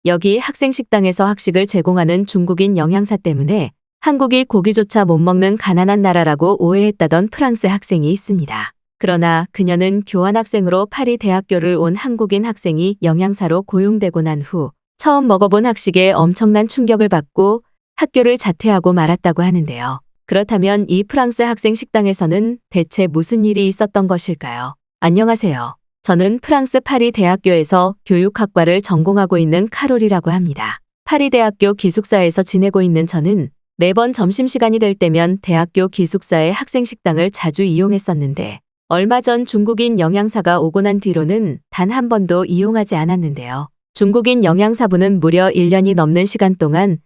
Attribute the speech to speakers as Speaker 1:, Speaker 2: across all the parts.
Speaker 1: 여기 학생 식당에서 학식을 제공하는 중국인 영양사 때문에 한국이 고기조차 못 먹는 가난한 나라라고 오해했다던 프랑스 학생이 있습니다. 그러나 그녀는 교환학생으로 파리 대학교를 온 한국인 학생이 영양사로 고용되고 난 후 처음 먹어본 학식에 엄청난 충격을 받고 학교를 자퇴하고 말았다고 하는데요. 그렇다면 이 프랑스 학생 식당에서는 대체 무슨 일이 있었던 것일까요? 안녕하세요. 저는 프랑스 파리 대학교에서 교육학과를 전공하고 있는 카롤이라고 합니다. 파리 대학교 기숙사에서 지내고 있는 저는 매번 점심시간이 될 때면 대학교 기숙사의 학생 식당을 자주 이용했었는데 얼마 전 중국인 영양사가 오고 난 뒤로는 단 한 번도 이용하지 않았는데요. 중국인 영양사분은 무려 1년이 넘는 시간 동안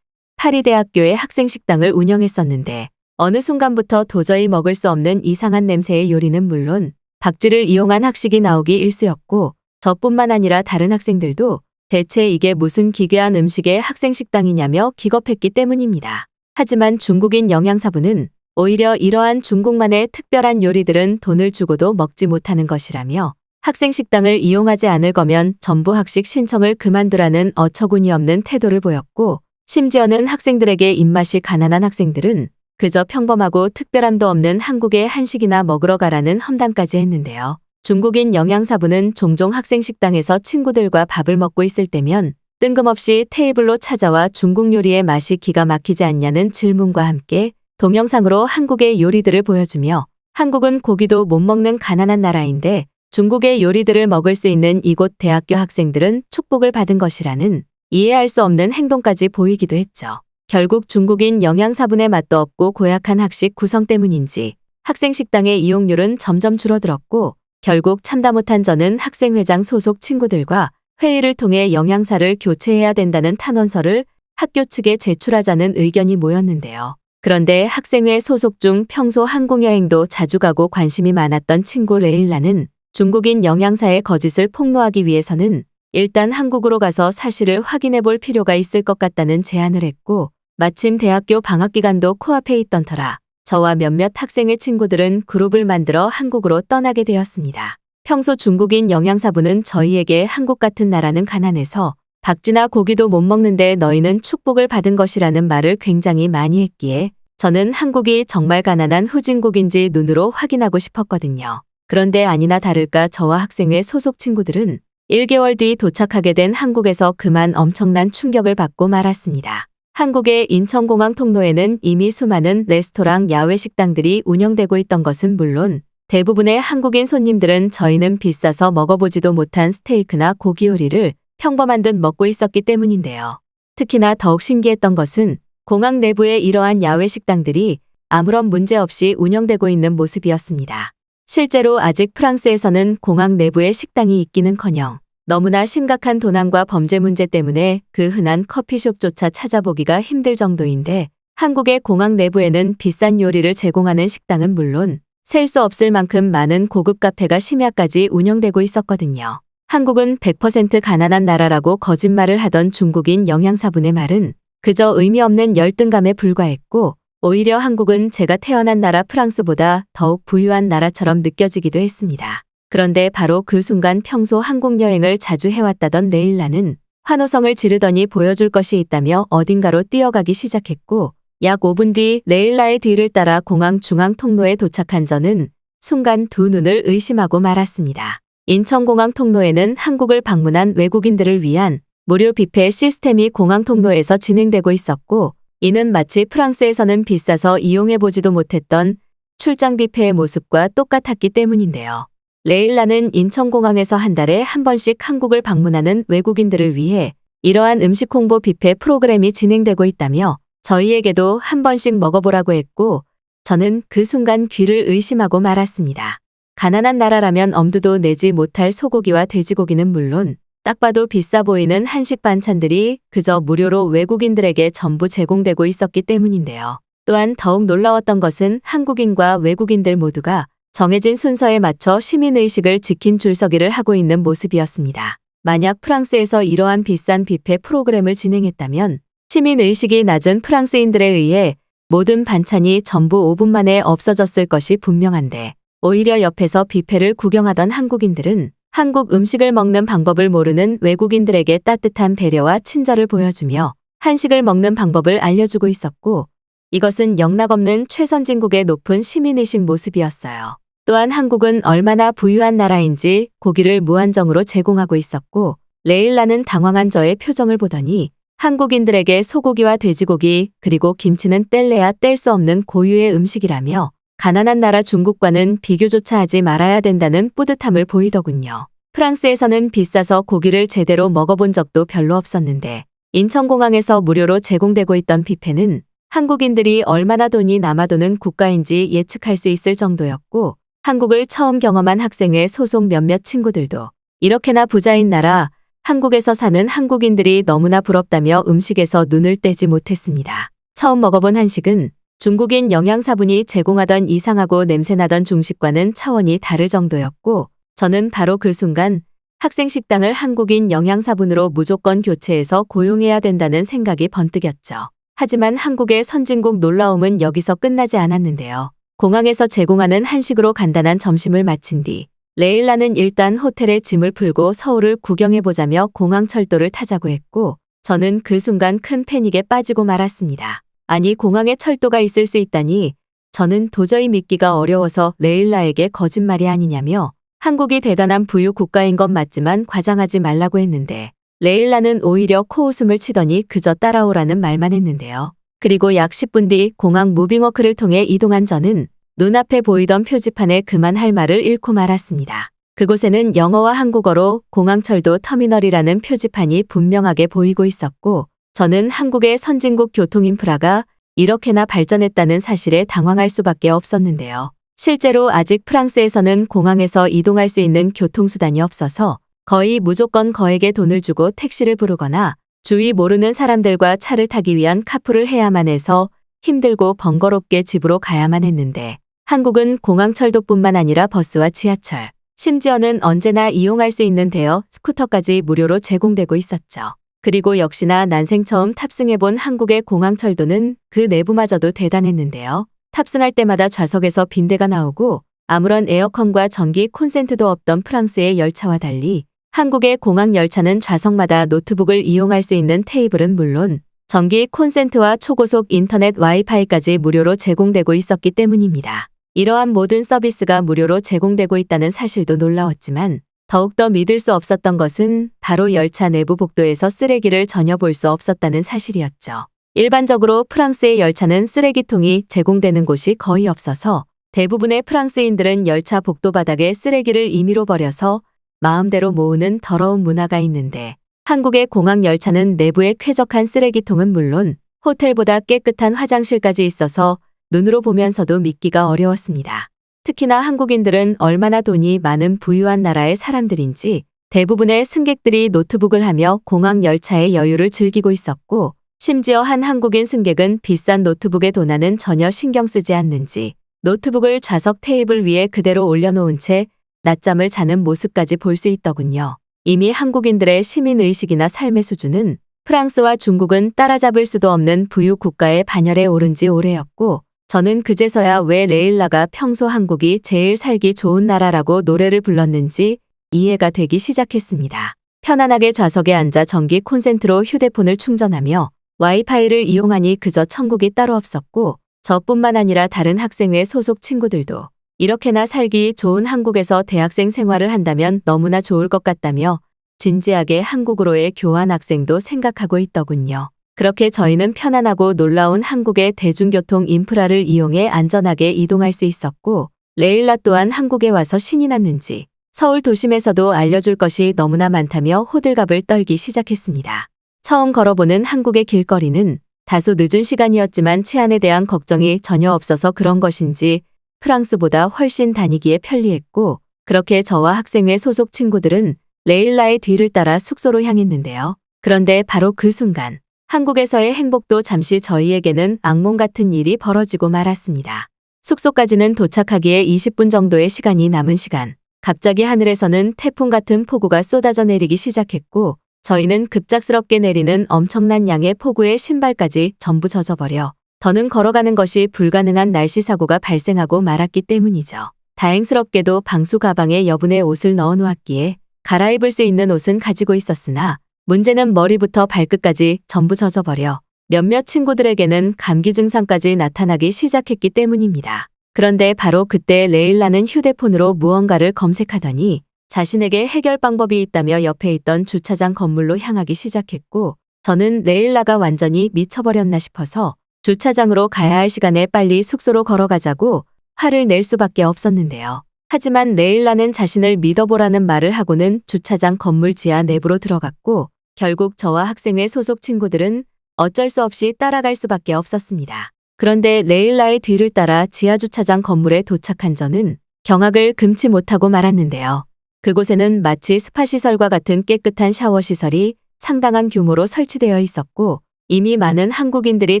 Speaker 1: 파리 대학교의 학생 식당을 운영했었는데 어느 순간부터 도저히 먹을 수 없는 이상한 냄새의 요리는 물론 박쥐를 이용한 학식이 나오기 일쑤였고 저뿐만 아니라 다른 학생들도 대체 이게 무슨 기괴한 음식의 학생 식당이냐며 기겁했기 때문입니다. 하지만 중국인 영양사분은 오히려 이러한 중국만의 특별한 요리들은 돈을 주고도 먹지 못하는 것이라며 학생 식당을 이용하지 않을 거면 전부 학식 신청을 그만두라는 어처구니 없는 태도를 보였고 심지어는 학생들에게 입맛이 가난한 학생들은 그저 평범하고 특별함도 없는 한국의 한식이나 먹으러 가라는 험담까지 했는데요. 중국인 영양사분은 종종 학생 식당에서 친구들과 밥을 먹고 있을 때면 뜬금없이 테이블로 찾아와 중국 요리의 맛이 기가 막히지 않냐는 질문과 함께 동영상으로 한국의 요리들을 보여주며 한국은 고기도 못 먹는 가난한 나라인데 중국의 요리들을 먹을 수 있는 이곳 대학교 학생들은 축복을 받은 것이라는 이해할 수 없는 행동까지 보이기도 했죠. 결국 중국인 영양사분의 맛도 없고 고약한 학식 구성 때문인지 학생 식당의 이용률은 점점 줄어들었고 결국 참다 못한 저는 학생회장 소속 친구들과 회의를 통해 영양사를 교체해야 된다는 탄원서를 학교 측에 제출하자는 의견이 모였는데요. 그런데 학생회 소속 중 평소 한국 여행도 자주 가고 관심이 많았던 친구 레일라는 중국인 영양사의 거짓을 폭로하기 위해서는 일단 한국으로 가서 사실을 확인해 볼 필요가 있을 것 같다는 제안을 했고 마침 대학교 방학 기간도 코앞에 있던 터라 저와 몇몇 학생의 친구들은 그룹을 만들어 한국으로 떠나게 되었습니다. 평소 중국인 영양사분은 저희에게 한국 같은 나라는 가난해서 박쥐나 고기도 못 먹는데 너희는 축복을 받은 것이라는 말을 굉장히 많이 했기에 저는 한국이 정말 가난한 후진국인지 눈으로 확인하고 싶었거든요. 그런데 아니나 다를까 저와 학생회 소속 친구들은 1개월 뒤 도착하게 된 한국에서 그만 엄청난 충격을 받고 말았습니다. 한국의 인천공항 통로에는 이미 수많은 레스토랑 야외 식당들이 운영되고 있던 것은 물론 대부분의 한국인 손님들은 저희는 비싸서 먹어보지도 못한 스테이크나 고기 요리를 평범한 듯 먹고 있었기 때문인데요. 특히나 더욱 신기했던 것은 공항 내부에 이러한 야외 식당들이 아무런 문제 없이 운영되고 있는 모습이었습니다. 실제로 아직 프랑스에서는 공항 내부에 식당이 있기는커녕 너무나 심각한 도난과 범죄 문제 때문에 그 흔한 커피숍조차 찾아보기가 힘들 정도인데 한국의 공항 내부에는 비싼 요리를 제공하는 식당은 물론 셀 수 없을 만큼 많은 고급 카페가 심야까지 운영되고 있었거든요. 한국은 100% 가난한 나라라고 거짓말을 하던 중국인 영양사분의 말은 그저 의미 없는 열등감에 불과했고 오히려 한국은 제가 태어난 나라 프랑스보다 더욱 부유한 나라처럼 느껴지기도 했습니다. 그런데 바로 그 순간 평소 한국 여행을 자주 해왔다던 레일라는 환호성을 지르더니 보여줄 것이 있다며 어딘가로 뛰어가기 시작했고 약 5분 뒤 레일라의 뒤를 따라 공항 중앙 통로에 도착한 저는 순간 두 눈을 의심하고 말았습니다. 인천공항 통로에는 한국을 방문한 외국인들을 위한 무료 뷔페 시스템이 공항 통로에서 진행되고 있었고 이는 마치 프랑스에서는 비싸서 이용해보지도 못했던 출장 뷔페의 모습과 똑같았기 때문인데요. 레일라는 인천공항에서 한 달에 한 번씩 한국을 방문하는 외국인들을 위해 이러한 음식 홍보 뷔페 프로그램이 진행되고 있다며 저희에게도 한 번씩 먹어보라고 했고 저는 그 순간 귀를 의심하고 말았습니다. 가난한 나라라면 엄두도 내지 못할 소고기와 돼지고기는 물론 딱 봐도 비싸 보이는 한식 반찬들이 그저 무료로 외국인들에게 전부 제공되고 있었기 때문인데요. 또한 더욱 놀라웠던 것은 한국인과 외국인들 모두가 정해진 순서에 맞춰 시민의식을 지킨 줄서기를 하고 있는 모습이었습니다. 만약 프랑스에서 이러한 비싼 뷔페 프로그램을 진행했다면 시민의식이 낮은 프랑스인들에 의해 모든 반찬이 전부 5분 만에 없어졌을 것이 분명한데 오히려 옆에서 뷔페를 구경하던 한국인들은 한국 음식을 먹는 방법을 모르는 외국인들에게 따뜻한 배려와 친절을 보여주며 한식을 먹는 방법을 알려주고 있었고, 이것은 영락없는 최선진국의 높은 시민의식 모습이었어요. 또한 한국은 얼마나 부유한 나라인지 고기를 무한정으로 제공하고 있었고, 레일라는 당황한 저의 표정을 보더니 한국인들에게 소고기와 돼지고기 그리고 김치는 뗄래야 뗄 수 없는 고유의 음식이라며 가난한 나라 중국과는 비교조차 하지 말아야 된다는 뿌듯함을 보이더군요. 프랑스에서는 비싸서 고기를 제대로 먹어본 적도 별로 없었는데 인천공항에서 무료로 제공되고 있던 뷔페는 한국인들이 얼마나 돈이 남아도는 국가인지 예측할 수 있을 정도였고, 한국을 처음 경험한 학생회 소속 몇몇 친구들도 이렇게나 부자인 나라 한국에서 사는 한국인들이 너무나 부럽다며 음식에서 눈을 떼지 못했습니다. 처음 먹어본 한식은 중국인 영양사분이 제공하던 이상하고 냄새나던 중식과는 차원이 다를 정도였고, 저는 바로 그 순간 학생 식당을 한국인 영양사분으로 무조건 교체해서 고용해야 된다는 생각이 번뜩였죠. 하지만 한국의 선진국 놀라움은 여기서 끝나지 않았는데요. 공항에서 제공하는 한식으로 간단한 점심을 마친 뒤 레일라는 일단 호텔에 짐을 풀고 서울을 구경해보자며 공항철도를 타자고 했고, 저는 그 순간 큰 패닉에 빠지고 말았습니다. 아니, 공항에 철도가 있을 수 있다니 저는 도저히 믿기가 어려워서 레일라에게 거짓말이 아니냐며 한국이 대단한 부유 국가인 건 맞지만 과장하지 말라고 했는데, 레일라는 오히려 코웃음을 치더니 그저 따라오라는 말만 했는데요. 그리고 약 10분 뒤 공항 무빙워크를 통해 이동한 저는 눈앞에 보이던 표지판에 그만할 말을 잃고 말았습니다. 그곳에는 영어와 한국어로 공항철도 터미널이라는 표지판이 분명하게 보이고 있었고, 저는 한국의 선진국 교통 인프라가 이렇게나 발전했다는 사실에 당황할 수밖에 없었는데요. 실제로 아직 프랑스에서는 공항에서 이동할 수 있는 교통수단이 없어서 거의 무조건 거액의 돈을 주고 택시를 부르거나 주위 모르는 사람들과 차를 타기 위한 카풀을 해야만 해서 힘들고 번거롭게 집으로 가야만 했는데, 한국은 공항철도뿐만 아니라 버스와 지하철, 심지어는 언제나 이용할 수 있는 대여 스쿠터까지 무료로 제공되고 있었죠. 그리고 역시나 난생 처음 탑승해본 한국의 공항철도는 그 내부마저도 대단했는데요. 탑승할 때마다 좌석에서 빈대가 나오고 아무런 에어컨과 전기 콘센트도 없던 프랑스의 열차와 달리 한국의 공항 열차는 좌석마다 노트북을 이용할 수 있는 테이블은 물론 전기 콘센트와 초고속 인터넷 와이파이까지 무료로 제공되고 있었기 때문입니다. 이러한 모든 서비스가 무료로 제공되고 있다는 사실도 놀라웠지만 더욱더 믿을 수 없었던 것은 바로 열차 내부 복도에서 쓰레기를 전혀 볼 수 없었다는 사실이었죠. 일반적으로 프랑스의 열차는 쓰레기통이 제공되는 곳이 거의 없어서 대부분의 프랑스인들은 열차 복도 바닥에 쓰레기를 임의로 버려서 마음대로 모으는 더러운 문화가 있는데, 한국의 공항 열차는 내부에 쾌적한 쓰레기통은 물론 호텔보다 깨끗한 화장실까지 있어서 눈으로 보면서도 믿기가 어려웠습니다. 특히나 한국인들은 얼마나 돈이 많은 부유한 나라의 사람들인지 대부분의 승객들이 노트북을 하며 공항 열차의 여유를 즐기고 있었고, 심지어 한 한국인 승객은 비싼 노트북의 도난은 전혀 신경 쓰지 않는지 노트북을 좌석 테이블 위에 그대로 올려놓은 채 낮잠을 자는 모습까지 볼 수 있더군요. 이미 한국인들의 시민의식이나 삶의 수준은 프랑스와 중국은 따라잡을 수도 없는 부유 국가의 반열에 오른 지 오래였고, 저는 그제서야 왜 레일라가 평소 한국이 제일 살기 좋은 나라라고 노래를 불렀는지 이해가 되기 시작했습니다. 편안하게 좌석에 앉아 전기 콘센트로 휴대폰을 충전하며 와이파이를 이용하니 그저 천국이 따로 없었고, 저뿐만 아니라 다른 학생회 소속 친구들도 이렇게나 살기 좋은 한국에서 대학생 생활을 한다면 너무나 좋을 것 같다며 진지하게 한국으로의 교환 학생도 생각하고 있더군요. 그렇게 저희는 편안하고 놀라운 한국의 대중교통 인프라를 이용해 안전하게 이동할 수 있었고, 레일라 또한 한국에 와서 신이 났는지 서울 도심에서도 알려줄 것이 너무나 많다며 호들갑을 떨기 시작했습니다. 처음 걸어보는 한국의 길거리는 다소 늦은 시간이었지만 치안에 대한 걱정이 전혀 없어서 그런 것인지 프랑스보다 훨씬 다니기에 편리했고, 그렇게 저와 학생회 소속 친구들은 레일라의 뒤를 따라 숙소로 향했는데요. 그런데 바로 그 순간 한국에서의 행복도 잠시 저희에게는 악몽 같은 일이 벌어지고 말았습니다. 숙소까지는 도착하기에 20분 정도의 시간이 남은 시간, 갑자기 하늘에서는 태풍 같은 폭우가 쏟아져 내리기 시작했고, 저희는 급작스럽게 내리는 엄청난 양의 폭우에 신발까지 전부 젖어버려 더는 걸어가는 것이 불가능한 날씨 사고가 발생하고 말았기 때문이죠. 다행스럽게도 방수 가방에 여분의 옷을 넣어 놓았기에 갈아입을 수 있는 옷은 가지고 있었으나 문제는 머리부터 발끝까지 전부 젖어버려 몇몇 친구들에게는 감기 증상까지 나타나기 시작했기 때문입니다. 그런데 바로 그때 레일라는 휴대폰으로 무언가를 검색하더니 자신에게 해결 방법이 있다며 옆에 있던 주차장 건물로 향하기 시작했고, 저는 레일라가 완전히 미쳐버렸나 싶어서 주차장으로 가야 할 시간에 빨리 숙소로 걸어가자고 화를 낼 수밖에 없었는데요. 하지만 레일라는 자신을 믿어보라는 말을 하고는 주차장 건물 지하 내부로 들어갔고, 결국 저와 학생회 소속 친구들은 어쩔 수 없이 따라갈 수밖에 없었습니다. 그런데 레일라의 뒤를 따라 지하 주차장 건물에 도착한 저는 경악을 금치 못하고 말았는데요. 그곳에는 마치 스파시설과 같은 깨끗한 샤워시설이 상당한 규모로 설치되어 있었고, 이미 많은 한국인들이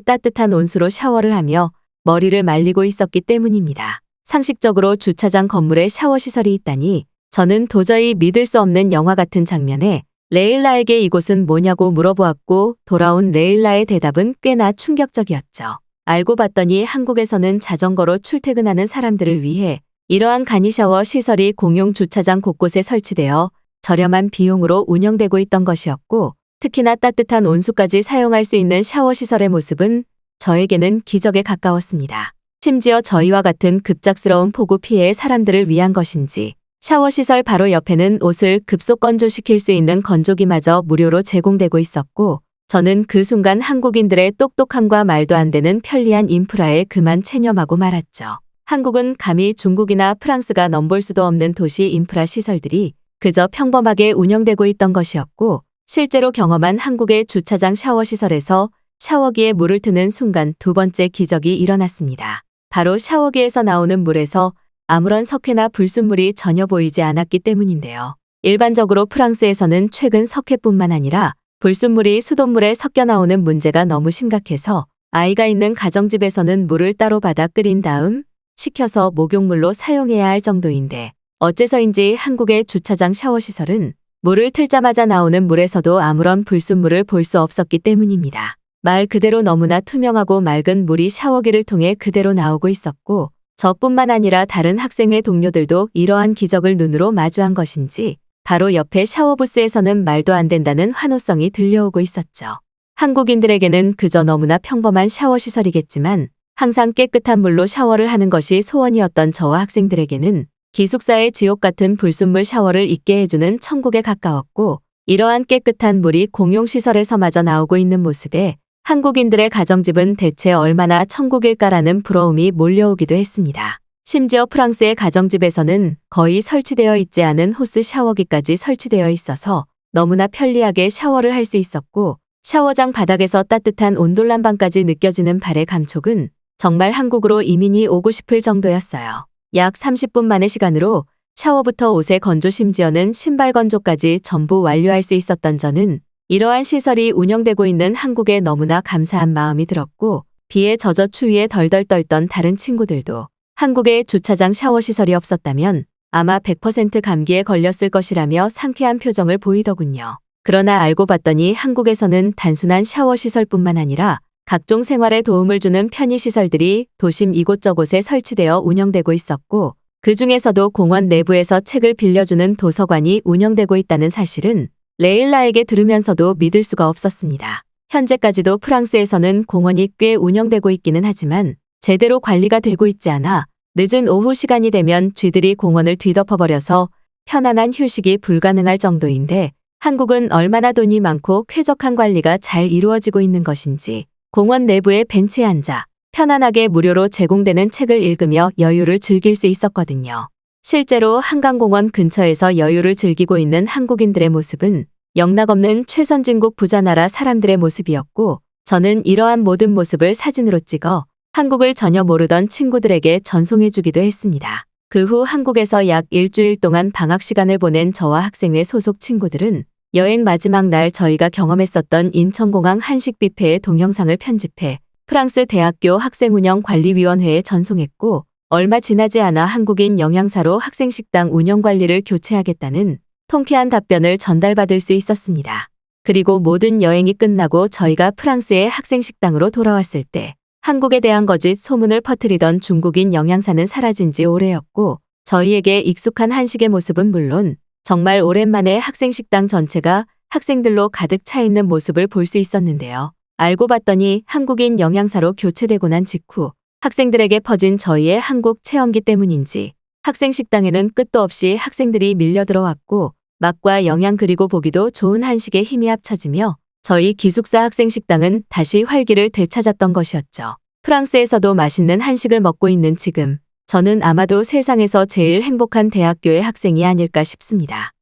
Speaker 1: 따뜻한 온수로 샤워를 하며 머리를 말리고 있었기 때문입니다. 상식적으로 주차장 건물에 샤워시설이 있다니 저는 도저히 믿을 수 없는 영화 같은 장면에 레일라에게 이곳은 뭐냐고 물어보았고, 돌아온 레일라의 대답은 꽤나 충격적이었죠. 알고 봤더니 한국에서는 자전거로 출퇴근하는 사람들을 위해 이러한 간이샤워 시설이 공용 주차장 곳곳에 설치되어 저렴한 비용으로 운영되고 있던 것이었고, 특히나 따뜻한 온수까지 사용할 수 있는 샤워시설의 모습은 저에게는 기적에 가까웠습니다. 심지어 저희와 같은 급작스러운 폭우 피해의 사람들을 위한 것인지 샤워시설 바로 옆에는 옷을 급속 건조시킬 수 있는 건조기마저 무료로 제공되고 있었고, 저는 그 순간 한국인들의 똑똑함과 말도 안 되는 편리한 인프라에 그만 체념하고 말았죠. 한국은 감히 중국이나 프랑스가 넘볼 수도 없는 도시 인프라 시설들이 그저 평범하게 운영되고 있던 것이었고, 실제로 경험한 한국의 주차장 샤워시설에서 샤워기에 물을 트는 순간 두 번째 기적이 일어났습니다. 바로 샤워기에서 나오는 물에서 아무런 석회나 불순물이 전혀 보이지 않았기 때문인데요. 일반적으로 프랑스에서는 최근 석회뿐만 아니라 불순물이 수돗물에 섞여 나오는 문제가 너무 심각해서 아이가 있는 가정집에서는 물을 따로 받아 끓인 다음 식혀서 목욕물로 사용해야 할 정도인데, 어째서인지 한국의 주차장 샤워시설은 물을 틀자마자 나오는 물에서도 아무런 불순물을 볼 수 없었기 때문입니다. 말 그대로 너무나 투명하고 맑은 물이 샤워기를 통해 그대로 나오고 있었고, 저뿐만 아니라 다른 학생회 동료들도 이러한 기적을 눈으로 마주한 것인지 바로 옆에 샤워부스에서는 말도 안 된다는 환호성이 들려오고 있었죠. 한국인들에게는 그저 너무나 평범한 샤워시설이겠지만 항상 깨끗한 물로 샤워를 하는 것이 소원이었던 저와 학생들에게는 기숙사의 지옥 같은 불순물 샤워를 잊게 해주는 천국에 가까웠고, 이러한 깨끗한 물이 공용시설에서마저 나오고 있는 모습에 한국인들의 가정집은 대체 얼마나 천국일까라는 부러움이 몰려오기도 했습니다. 심지어 프랑스의 가정집에서는 거의 설치되어 있지 않은 호스 샤워기까지 설치되어 있어서 너무나 편리하게 샤워를 할 수 있었고, 샤워장 바닥에서 따뜻한 온돌난방까지 느껴지는 발의 감촉은 정말 한국으로 이민이 오고 싶을 정도였어요. 약 30분 만의 시간으로 샤워부터 옷의 건조 심지어는 신발 건조까지 전부 완료할 수 있었던 저는 이러한 시설이 운영되고 있는 한국에 너무나 감사한 마음이 들었고, 비에 젖어 추위에 덜덜 떨던 다른 친구들도 한국에 주차장 샤워시설이 없었다면 아마 100% 감기에 걸렸을 것이라며 상쾌한 표정을 보이더군요. 그러나 알고 봤더니 한국에서는 단순한 샤워시설뿐만 아니라 각종 생활에 도움을 주는 편의시설들이 도심 이곳저곳에 설치되어 운영되고 있었고, 그 중에서도 공원 내부에서 책을 빌려주는 도서관이 운영되고 있다는 사실은 레일라에게 들으면서도 믿을 수가 없었습니다. 현재까지도 프랑스에서는 공원이 꽤 운영되고 있기는 하지만 제대로 관리가 되고 있지 않아 늦은 오후 시간이 되면 쥐들이 공원을 뒤덮어버려서 편안한 휴식이 불가능할 정도인데, 한국은 얼마나 돈이 많고 쾌적한 관리가 잘 이루어지고 있는 것인지 공원 내부의 벤치에 앉아 편안하게 무료로 제공되는 책을 읽으며 여유를 즐길 수 있었거든요. 실제로 한강공원 근처에서 여유를 즐기고 있는 한국인들의 모습은 영락없는 최선진국 부자나라 사람들의 모습이었고, 저는 이러한 모든 모습을 사진으로 찍어 한국을 전혀 모르던 친구들에게 전송해주기도 했습니다. 그 후 한국에서 약 일주일 동안 방학 시간을 보낸 저와 학생회 소속 친구들은 여행 마지막 날 저희가 경험했었던 인천공항 한식 뷔페의 동영상을 편집해 프랑스 대학교 학생운영관리위원회에 전송했고, 얼마 지나지 않아 한국인 영양사로 학생식당 운영관리를 교체하겠다는 통쾌한 답변을 전달받을 수 있었습니다. 그리고 모든 여행이 끝나고 저희가 프랑스의 학생식당으로 돌아왔을 때 한국에 대한 거짓 소문을 퍼뜨리던 중국인 영양사는 사라진 지 오래였고, 저희에게 익숙한 한식의 모습은 물론 정말 오랜만에 학생 식당 전체가 학생들로 가득 차 있는 모습을 볼 수 있었는데요. 알고 봤더니 한국인 영양사로 교체되고 난 직후 학생들에게 퍼진 저희의 한국 체험기 때문인지 학생 식당에는 끝도 없이 학생들이 밀려 들어왔고 맛과 영양 그리고 보기도 좋은 한식에 힘이 합쳐지며 저희 기숙사 학생 식당은 다시 활기를 되찾았던 것이었죠. 프랑스에서도 맛있는 한식을 먹고 있는 지금 저는 아마도 세상에서 제일 행복한 대학교의 학생이 아닐까 싶습니다.